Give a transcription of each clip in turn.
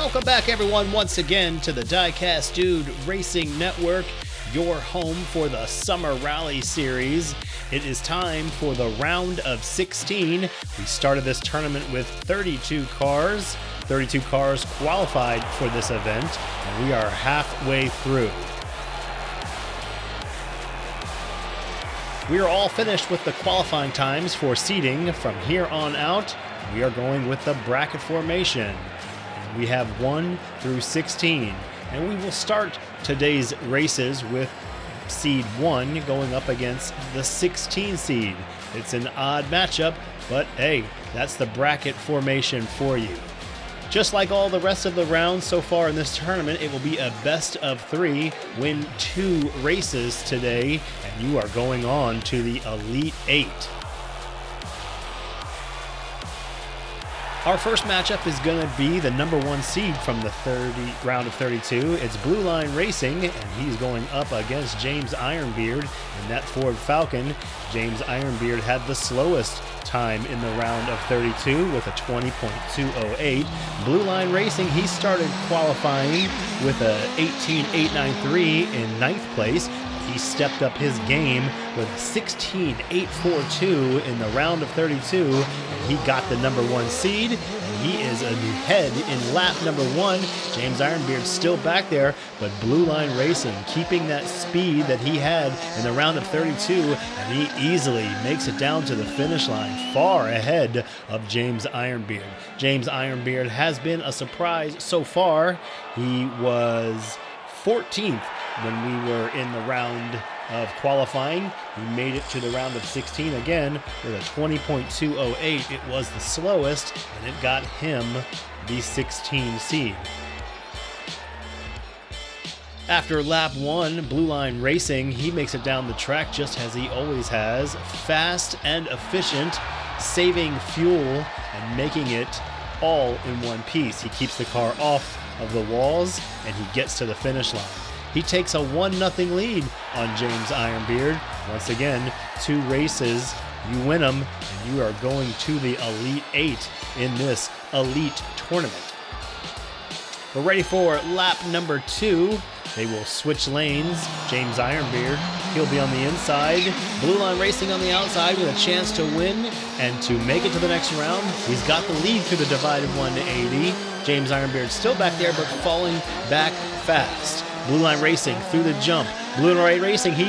Welcome back, everyone, once again to the Diecast Dude Racing Network, your home for the Summer Rally Series. It is time for the round of 16. We started this tournament with 32 cars. 32 cars qualified for this event, and we are halfway through. We are all finished with the qualifying times for seeding. From here on out, we are going with the bracket formation. We have 1 through 16, and we will start today's races with seed 1 going up against the 16 seed. It's an odd matchup, but hey, that's the bracket formation for you. Just like all the rest of the rounds so far in this tournament, it will be a best of 3, win 2 races today, and you are going on to the Elite 8. Our first matchup is going to be the number 1 seed from the round of 32. It's Blue Line Racing, and he's going up against James Ironbeard in that Ford Falcon. James Ironbeard had the slowest time in the round of 32 with a 20.208. Blue Line Racing, he started qualifying with a 18.893 in 9th place. He stepped up his game with 16.842 in the round of 32, and he got the number 1 seed, and he is a new head in lap number 1. James Ironbeard still back there, but Blue Line Racing keeping that speed that he had in the round of 32, and he easily makes it down to the finish line, far ahead of James Ironbeard. James Ironbeard has been a surprise so far. He was 14th when we were in the round of qualifying. We made it to the round of 16 again with a 20.208. It was the slowest, and it got him the 16 seed. After lap 1, Blue Line Racing, he makes it down the track just as he always has. Fast and efficient, saving fuel and making it all in one piece. He keeps the car off of the walls, and he gets to the finish line. He takes a 1-0 lead on James Ironbeard. Once again, 2 races, you win them, and you are going to the Elite 8 in this Elite tournament. We're ready for lap number 2. They will switch lanes. James Ironbeard, he'll be on the inside. Blue Line Racing on the outside with a chance to win and to make it to the next round. He's got the lead through the divided 180. James Ironbeard still back there, but falling back fast. Blue Line Racing through the jump. Blue Line Racing, he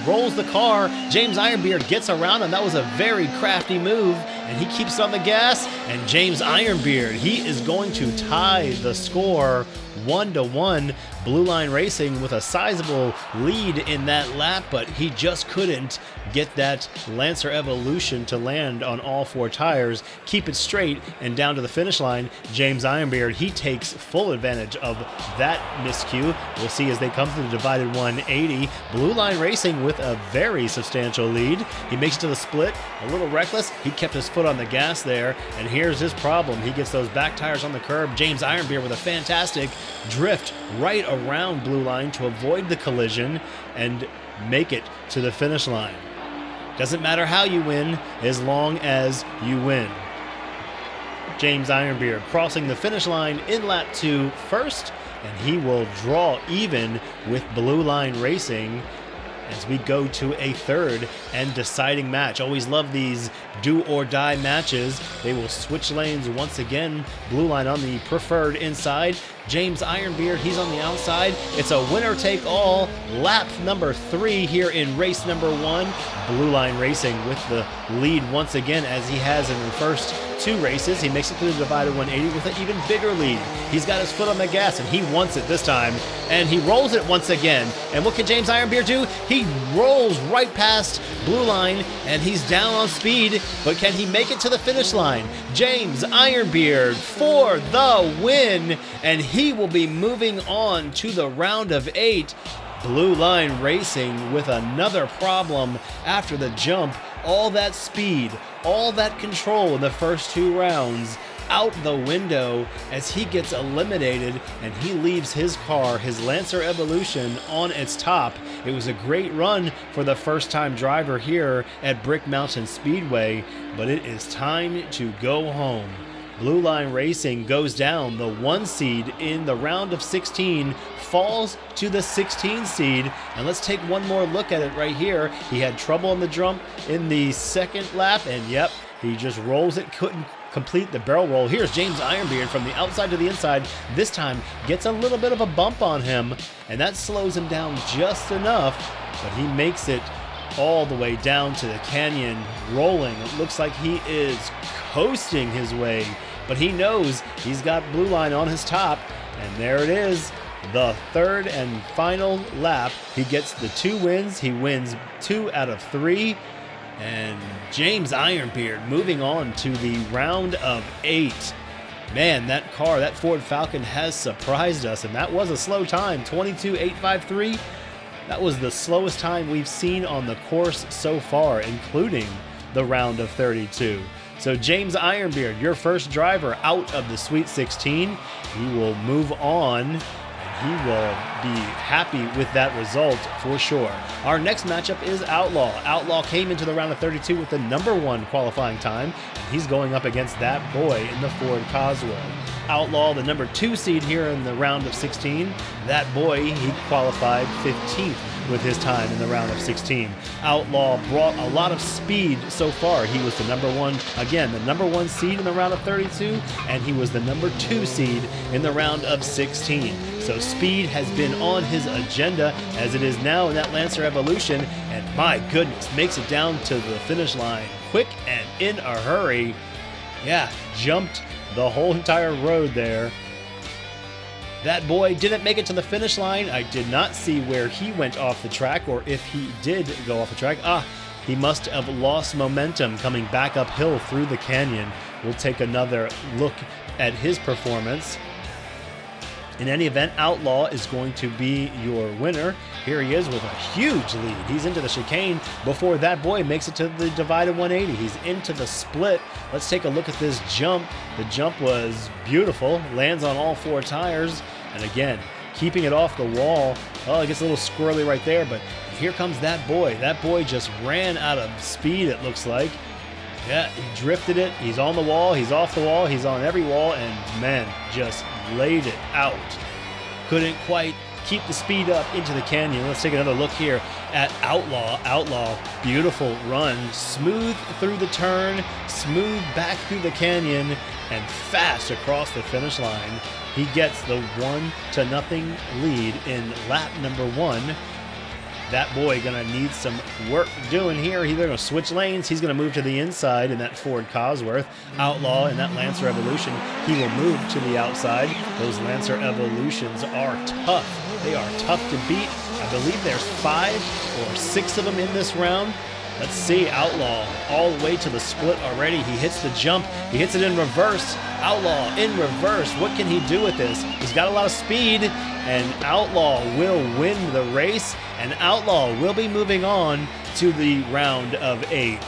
rolls the car. James Ironbeard gets around him. That was a very crafty move, and he keeps on the gas. And James Ironbeard, he is going to tie the score 1-1. Blue Line Racing with a sizable lead in that lap, but he just couldn't get that Lancer Evolution to land on all 4 tires, keep it straight, and down to the finish line. James Ironbeard, he takes full advantage of that miscue. We'll see as they come through the divided 180. Blue Line Racing with a very substantial lead. He makes it to the split, a little reckless. He kept his foot on the gas there, and here's his problem. He gets those back tires on the curb. James Ironbeard with a fantastic drift right around Blue Line to avoid the collision and make it to the finish line. Doesn't matter how you win, as long as you win. James Ironbeard crossing the finish line in lap 2 first, and he will draw even with Blue Line Racing as we go to a third and deciding match. Always love these do-or-die matches. They will switch lanes once again. Blue Line on the preferred inside. James Ironbeard, he's on the outside. It's a winner-take-all. Lap number 3 here in race number 1. Blue Line Racing with the lead once again, as he has in the first 2 races. He makes it through the divided 180 with an even bigger lead. He's got his foot on the gas, and he wants it this time. And he rolls it once again. And what can James Ironbeard do? He rolls right past Blue Line, and he's down on speed. But can he make it to the finish line? James Ironbeard for the win. And he will be moving on to the round of 8. Blue Line Racing with another problem after the jump. All that speed, all that control in the first 2 rounds out the window as he gets eliminated, and he leaves his car, his Lancer Evolution, on its top. It was a great run for the first-time driver here at Brick Mountain Speedway, but it is time to go home. Blue Line Racing goes down. The 1 seed in the round of 16 falls to the 16 seed. And let's take one more look at it right here. He had trouble on the jump in the second lap, and yep, he just rolls it, couldn't complete the barrel roll. Here's James Ironbeard from the outside to the inside. This time gets a little bit of a bump on him, and that slows him down just enough, but he makes it all the way down to the canyon, rolling. It looks like he is coasting his way, but he knows he's got Blue Line on his top, and there it is. The third and final lap. He gets the 2 wins. He wins 2 out of 3. And James Ironbeard moving on to the round of 8. Man, that car, that Ford Falcon, has surprised us, and that was a slow time, 22.853. That was the slowest time we've seen on the course so far, including the round of 32. So James Ironbeard, your first driver out of the Sweet 16. He will move on. He will be happy with that result for sure. Our next matchup is Outlaw. Outlaw came into the round of 32 with the #1 qualifying time, and he's going up against that boy in the Ford Cosworth. Outlaw, the #2 seed here in the round of 16. That boy, he qualified 15th with his time in the round of 16. Outlaw brought a lot of speed so far. He was the #1, again, the #1 seed in the round of 32, and he was the #2 seed in the round of 16. So speed has been on his agenda as it is now in that Lancer Evolution, and my goodness, makes it down to the finish line quick and in a hurry. Yeah, jumped the whole entire road there. That boy didn't make it to the finish line. I did not see where he went off the track, or if he did go off the track. He must have lost momentum coming back uphill through the canyon. We'll take another look at his performance. In any event, Outlaw is going to be your winner. Here he is with a huge lead. He's into the chicane before that boy makes it to the divided 180. He's into the split. Let's take a look at this jump. The jump was beautiful. Lands on all 4 tires. And again, keeping it off the wall. Oh, it gets a little squirrely right there, but here comes that boy. That boy just ran out of speed, it looks like. Yeah, he drifted it. He's on the wall. He's off the wall. He's on every wall, and man, just laid it out. Couldn't quite keep the speed up into the canyon. Let's take another look here at Outlaw. Outlaw, beautiful run, smooth through the turn, smooth back through the canyon, and fast across the finish line. He gets the 1-0 lead in lap #1. That boy gonna need some work doing here. He's gonna switch lanes. He's gonna move to the inside in that Ford Cosworth. Outlaw in that Lancer Evolution, he will move to the outside. Those Lancer Evolutions are tough. They are tough to beat. I believe there's 5 or 6 of them in this round. Let's see, Outlaw all the way to the split already. He hits the jump. He hits it in reverse. Outlaw in reverse. What can he do with this? He's got a lot of speed, and Outlaw will win the race, and Outlaw will be moving on to the round of 8.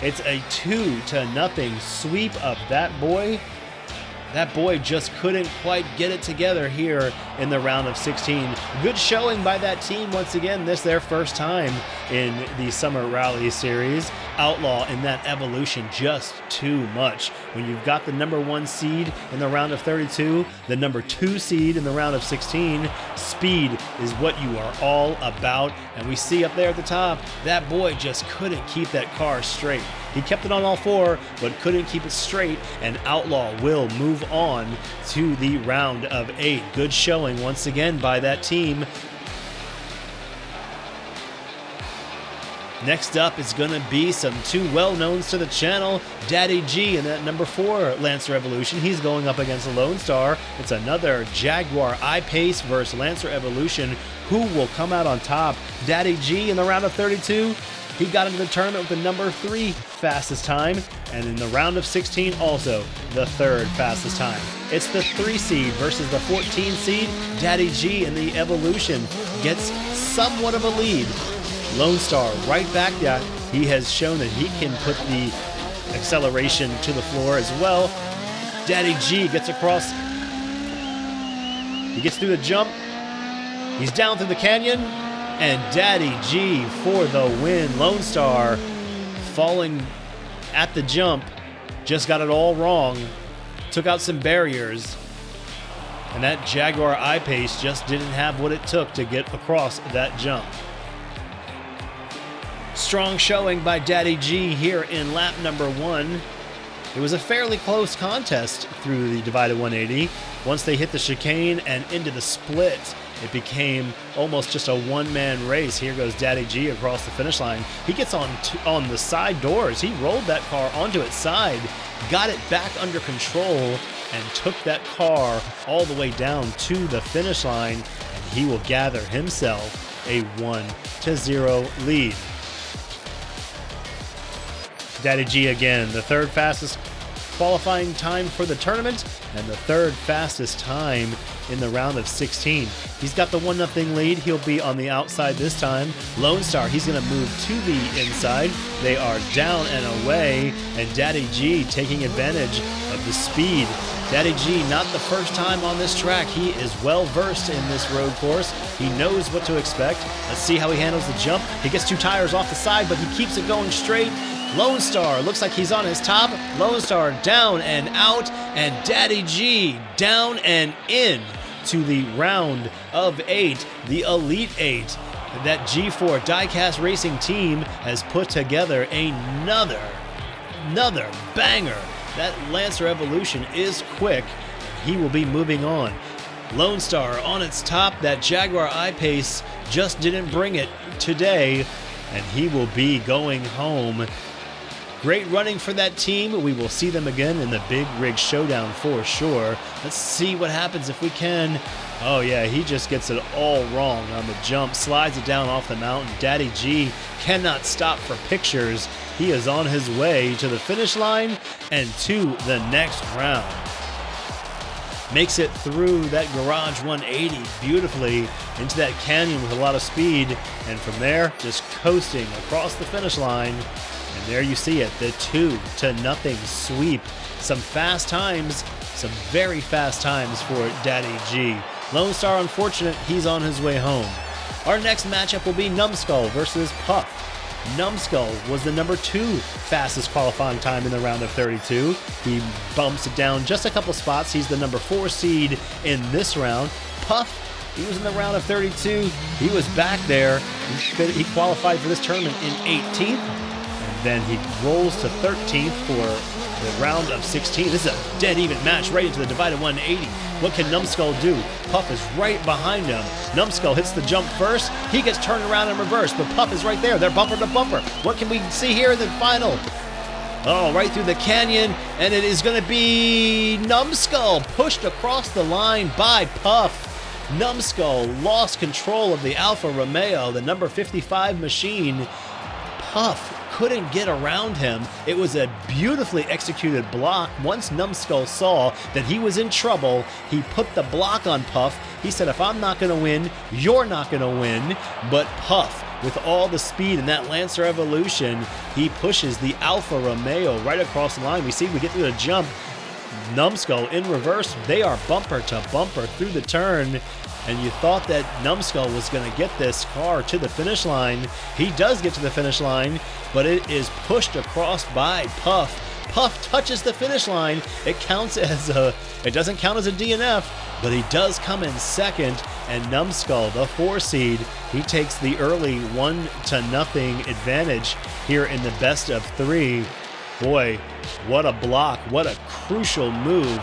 It's a 2-0 sweep of that boy. That boy just couldn't quite get it together here in the round of 16. Good showing by that team once again. This their first time in the Summer Rally Series. Outlaw in that Evolution, just too much. When you've got the #1 seed in the round of 32, the #2 seed in the round of 16, speed is what you are all about. And we see up there at the top, that boy just couldn't keep that car straight. He kept it on all 4, but couldn't keep it straight, and Outlaw will move on to the round of 8. Good showing once again by that team. Next up is going to be some 2 well-knowns to the channel. Daddy G in that #4 Lancer Evolution. He's going up against Lone Star. It's another Jaguar I-Pace versus Lancer Evolution. Who will come out on top? Daddy G in the round of 32. He got into the tournament with the #3 fastest time, and in the round of 16 also the 3rd fastest time. It's the 3 seed versus the 14 seed. Daddy G in the Evolution gets somewhat of a lead. Lone Star right back there. He has shown that he can put the acceleration to the floor as well. Daddy G gets across. He gets through the jump. He's down through the canyon. And Daddy G for the win. Lone Star falling at the jump. Just got it all wrong. took out some barriers, and that Jaguar I-Pace just didn't have what it took to get across that jump. Strong showing by Daddy G here in lap number 1. It was a fairly close contest through the divided 180. Once they hit the chicane and into the split, it became almost just a one-man race. Here goes Daddy G across the finish line. He gets on the side doors. He rolled that car onto its side, got it back under control, and took that car all the way down to the finish line, and he will gather himself a 1-0 lead. Daddy G again, the third fastest qualifying time for the tournament and the third fastest time in the round of 16. He's got the 1-0 lead. He'll be on the outside this time. Lone Star, he's going to move to the inside. They are down and away, and Daddy G taking advantage of the speed. Daddy G, not the first time on this track. He is well versed in this road course. He knows what to expect. Let's see how he handles the jump. He gets 2 tires off the side, but he keeps it going straight. Lone Star looks like he's on his top. Lone Star down and out, and Daddy G down and in to the round of 8, the Elite 8. That G4 Diecast Racing team has put together another banger. That Lancer Evolution is quick. He will be moving on. Lone Star on its top. That Jaguar I-Pace just didn't bring it today, and he will be going home. Great running for that team. We will see them again in the Big Rig Showdown for sure. Let's see what happens if we can. Oh yeah, he just gets it all wrong on the jump, slides it down off the mountain. Daddy G cannot stop for pictures. He is on his way to the finish line and to the next round. Makes it through that Garage 180 beautifully into that canyon with a lot of speed, and from there just coasting across the finish line. And there you see it, the 2-0 sweep. Some fast times, some very fast times for Daddy G. Lone Star, unfortunate, he's on his way home. Our next matchup will be Numskull versus Puff. Numskull was the number 2 fastest qualifying time in the round of 32. He bumps it down just a couple spots. He's the number 4 seed in this round. Puff, he was in the round of 32. He was back there. He qualified for this tournament in 18th. Then he rolls to 13th for the round of 16. This is a dead even match right into the divided 180. What can Numskull do? Puff is right behind him. Numskull hits the jump first. He gets turned around in reverse, but Puff is right there. They're bumper to bumper. What can we see here in the final? Oh, right through the canyon, and it is going to be Numskull pushed across the line by Puff. Numskull lost control of the Alfa Romeo, the number 55 machine. Puff couldn't get around him. It was a beautifully executed block. Once Numskull saw that he was in trouble, he put the block on Puff. He said, if I'm not going to win, you're not going to win. But Puff, with all the speed in that Lancer Evolution, he pushes the Alfa Romeo right across the line. We get through the jump. Numskull in reverse. They are bumper to bumper through the turn. And you thought that Numskull was going to get this car to the finish line. He does get to the finish line, but it is pushed across by Puff. Puff touches the finish line. It doesn't count as a DNF, but he does come in second. And Numskull, the 4 seed, he takes the early 1-0 advantage here in the best of 3. Boy, what a block! What a crucial move.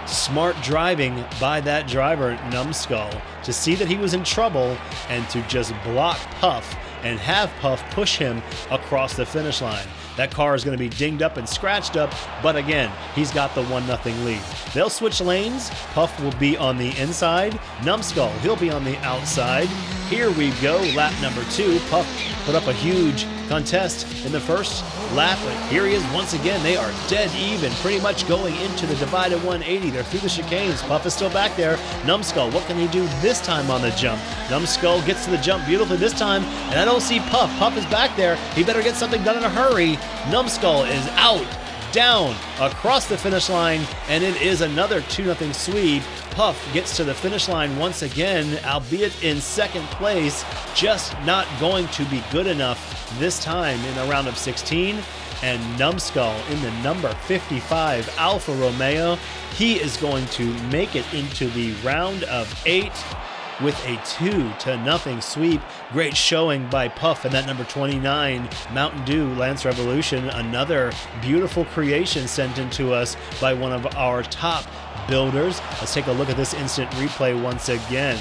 Smart driving by that driver, Numskull, to see that he was in trouble and to just block Puff and have Puff push him across the finish line. That car is going to be dinged up and scratched up, but again, he's got the 1-0 lead. They'll switch lanes. Puff will be on the inside. Numskull, he'll be on the outside. Here we go, lap number 2. Puff put up a huge contest in the first lap, but here he is once again. They are dead even, pretty much going into the divided 180. They're through the chicanes. Puff is still back there. Numskull, what can he do this time on the jump? Numskull gets to the jump beautifully this time, and I don't see Puff. Puff is back there. He better get something done in a hurry. Numskull is out, down, across the finish line, and it is another 2-0 sweep. Puff gets to the finish line once again, albeit in second place, just not going to be good enough this time in the round of 16. And Numskull in the number 55 Alfa Romeo. He is going to make it into the round of 8 with a 2-0 sweep. Great showing by Puff and that number 29 Mountain Dew Lance Revolution. Another beautiful creation sent into us by one of our top builders. Let's take a look at this instant replay once again.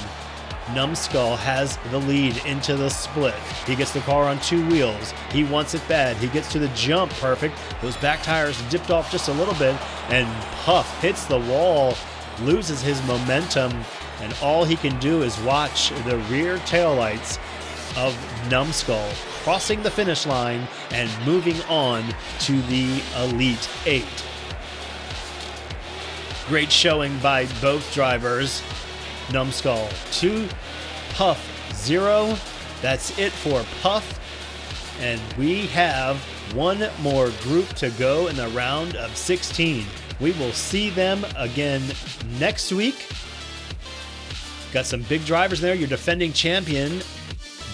Numskull has the lead into the split. He gets the car on 2 wheels. He wants it bad. He gets to the jump perfect. Those back tires dipped off just a little bit, and Puff hits the wall, loses his momentum, and all he can do is watch the rear taillights of Numskull crossing the finish line and moving on to the Elite 8. Great showing by both drivers. Numskull 2, Puff 0. That's it for Puff. And we have one more group to go in the round of 16. We will see them again next week. Got some big drivers there. Your defending champion,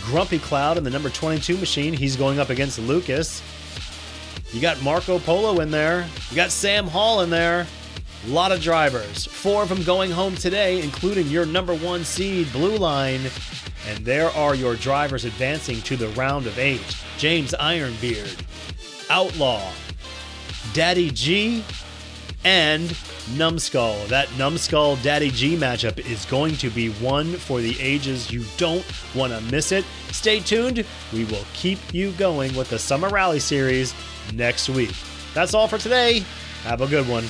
Grumpy Cloud in the number 22 machine. He's going up against Lucas. You got Marco Polo in there. You got Sam Hall in there. A lot of drivers. 4 of them going home today, including your number 1 seed, Blue Line. And there are your drivers advancing to the round of 8. James Ironbeard, Outlaw, Daddy G, and Numskull. That Numskull Daddy G matchup is going to be one for the ages. You don't want to miss it. Stay tuned. We will keep you going with the Summer Rally Series next week. That's all for today. Have a good one.